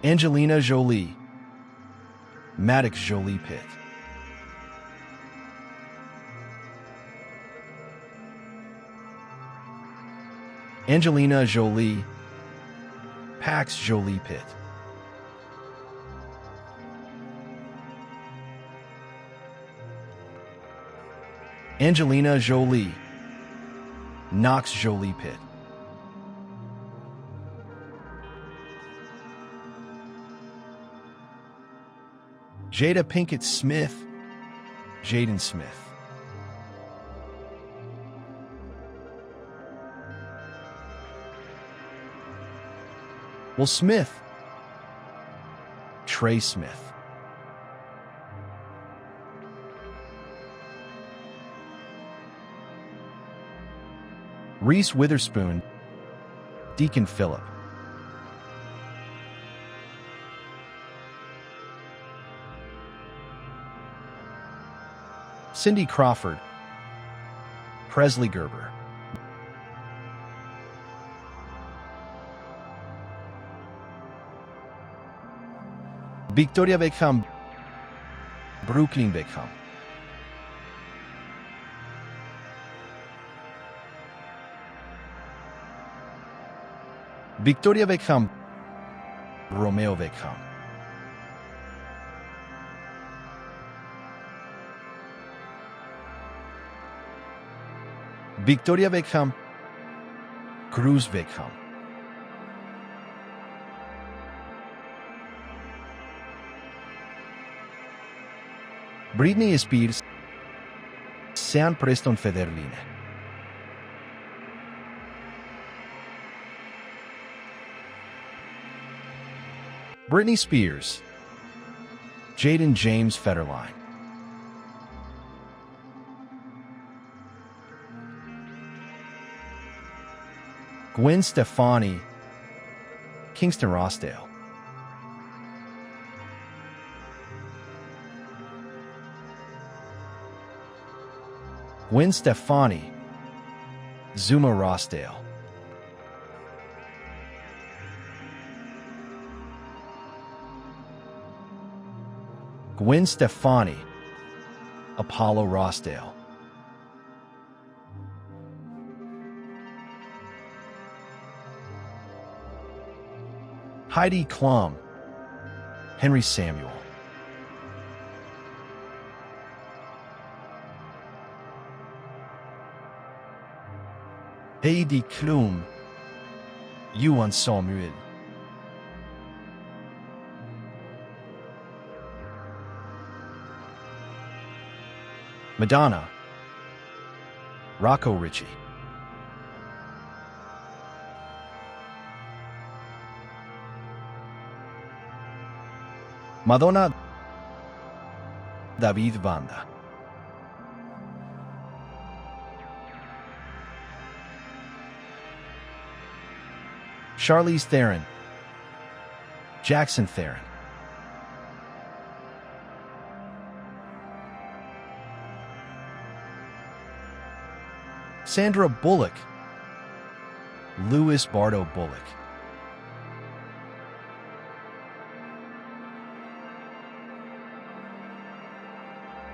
Angelina Jolie, Maddox Jolie Pitt. Angelina Jolie, Pax Jolie Pitt. Angelina Jolie, Knox Jolie Pitt. Jada Pinkett Smith, Jaden Smith. Will Smith, Trey Smith. Reese Witherspoon, Deacon Phillip. Cindy Crawford, Presley Gerber. Victoria Beckham, Brooklyn Beckham. Victoria Beckham, Romeo Beckham. Victoria Beckham, Cruz Beckham. Britney Spears, Sean Preston Federline. Britney Spears, Jaden James Federline. Gwen Stefani, Kingston Rossdale. Gwen Stefani, Zuma Rossdale. Gwen Stefani, Apollo Rossdale. Heidi Klum, Henry Samuel. Heidi Klum, Johan Samuel. Madonna, Rocco Ritchie. Madonna, David Banda. Charlize Theron, Jackson Theron. Sandra Bullock, Louis Bardo Bullock.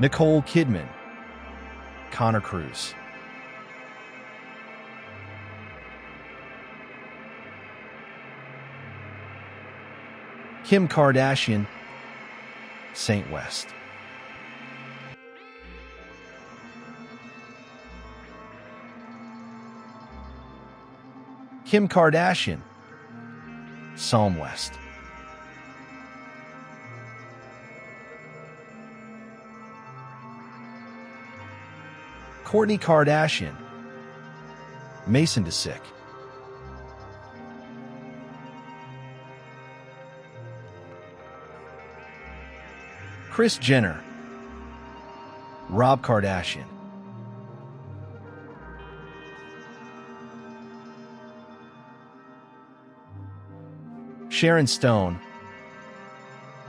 Nicole Kidman, Connor Cruz. Kim Kardashian, Saint West. Kim Kardashian, Psalm West. Kourtney Kardashian, Mason DeSick. Kris Jenner, Rob Kardashian. Sharon Stone,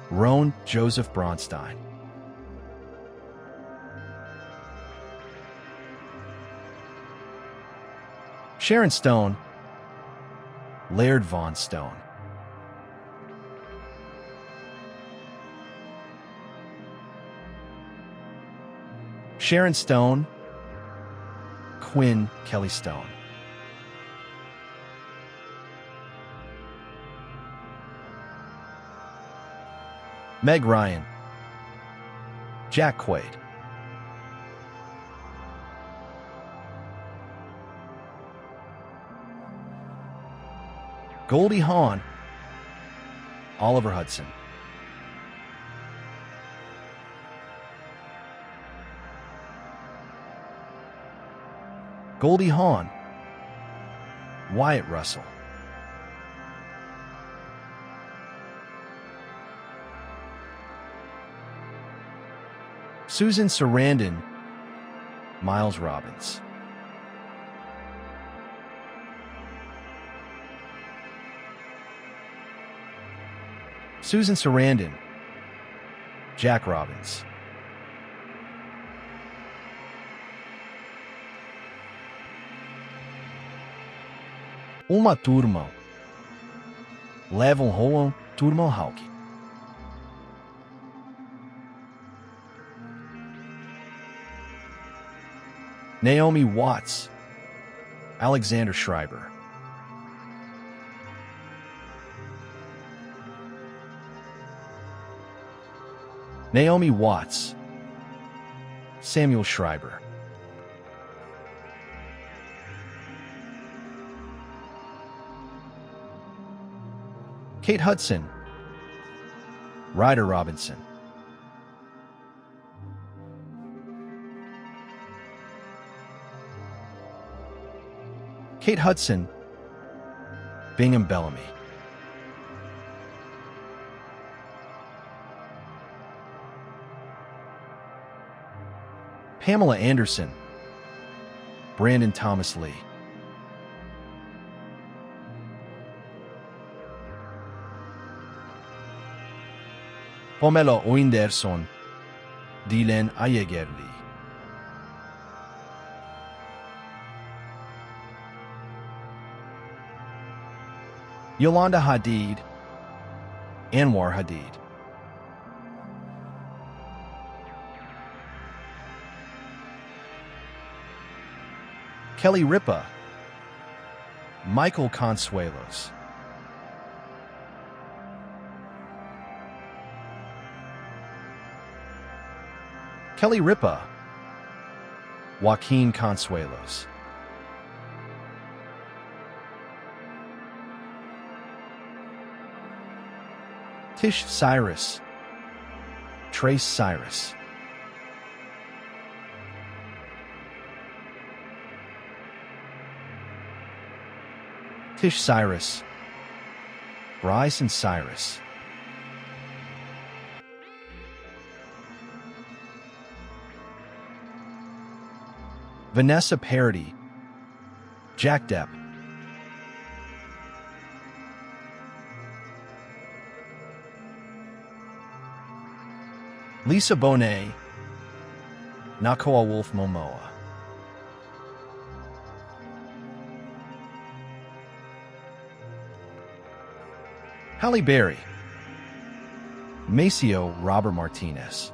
Roan Joseph Bronstein. Sharon Stone, Laird Von Stone. Sharon Stone, Quinn Kelly Stone. Meg Ryan, Jack Quaid. Goldie Hawn, Oliver Hudson. Goldie Hawn, Wyatt Russell. Susan Sarandon, Miles Robbins. Susan Sarandon, Jack Robbins. Uma turma. Levam roam turma Hawk. Naomi Watts, Alexander Schreiber. Naomi Watts, Samuel Schreiber. Kate Hudson, Ryder Robinson. Kate Hudson, Bingham Bellamy. Pamela Anderson, Brandon Thomas Lee. Pamela Oinderson, Dylan Ayegerli. Yolanda Hadid, Anwar Hadid. Kelly Ripa, Michael Consuelos. Kelly Ripa, Joaquin Consuelos. Tish Cyrus, Trace Cyrus. Tish Cyrus, Bryce and Cyrus. Vanessa Parody, Jack Depp. Lisa Bonet, Nakoa Wolf Momoa. Halle Berry, Maceo Robert Martinez.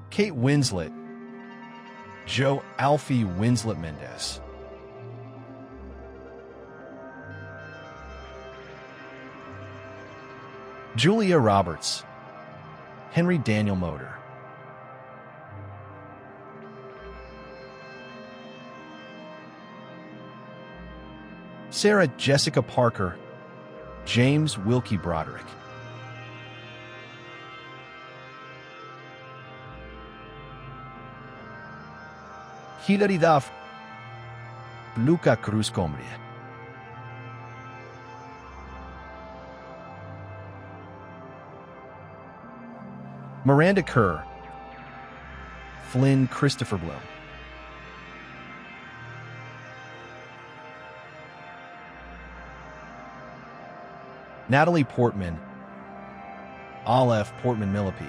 Kate Winslet, Joe Alfie Winslet Mendez. Julia Roberts, Henry Daniel Motor. Sarah Jessica Parker, James Wilkie Broderick. Hilaridad Luca Cruz Comria. Miranda Kerr, Flynn Christopher Bloom. Natalie Portman, Aleph Portman Millipede.